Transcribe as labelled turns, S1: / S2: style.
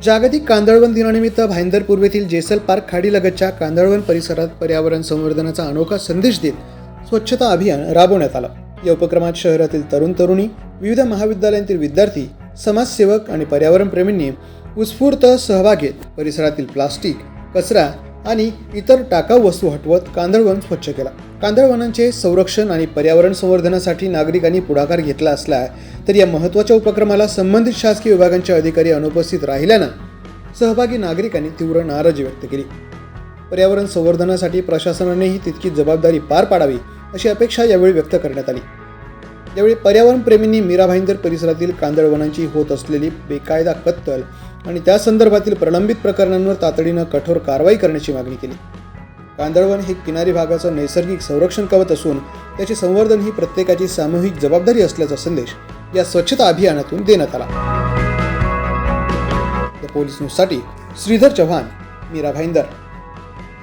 S1: जागतिक कांदळवन दिनानिमित्त भाईंदर पूर्वेतील जेसल पार्क खाडीलगतच्या कांदळवन परिसरात पर्यावरण संवर्धनाचा अनोखा संदेश देत स्वच्छता अभियान राबवण्यात आलं। या उपक्रमात शहरातील तरुण तरुणी, विविध महाविद्यालयांतील विद्यार्थी, समाजसेवक आणि पर्यावरण प्रेमींनी उत्स्फूर्त सहभाग घेत परिसरातील प्लास्टिक, कचरा आणि इतर टाकाऊ वस्तू हटवत कांदळवन स्वच्छ केला। कांदळवनांचे संरक्षण आणि पर्यावरण संवर्धनासाठी नागरिकांनी पुढाकार घेतला असला तरी या महत्त्वाच्या उपक्रमाला संबंधित शासकीय विभागांचे अधिकारी अनुपस्थित राहिल्यानं सहभागी नागरिकांनी तीव्र नाराजी व्यक्त केली। पर्यावरण संवर्धनासाठी प्रशासनानेही तितकी जबाबदारी पार पाडावी अशी अपेक्षा यावेळी व्यक्त करण्यात आली। यावेळी पर्यावरण प्रेमींनी मीरा भाईंदर परिसरातील कांदळवनांची होत असलेली बेकायदा कत्तल आणि त्या संदर्भातील प्रलंबित प्रकरणांवर तातडीनं कठोर कारवाई करण्याची मागणी केली। कांदळवन हे किनारी भागाचं नैसर्गिक संरक्षण कवच असून त्याचे संवर्धन ही प्रत्येकाची सामूहिक जबाबदारी असल्याचा संदेश या स्वच्छता अभियानातून देण्यात आला। पोलीस न्यूजसाठी श्रीधर चव्हाण, मीरा भाईंदर।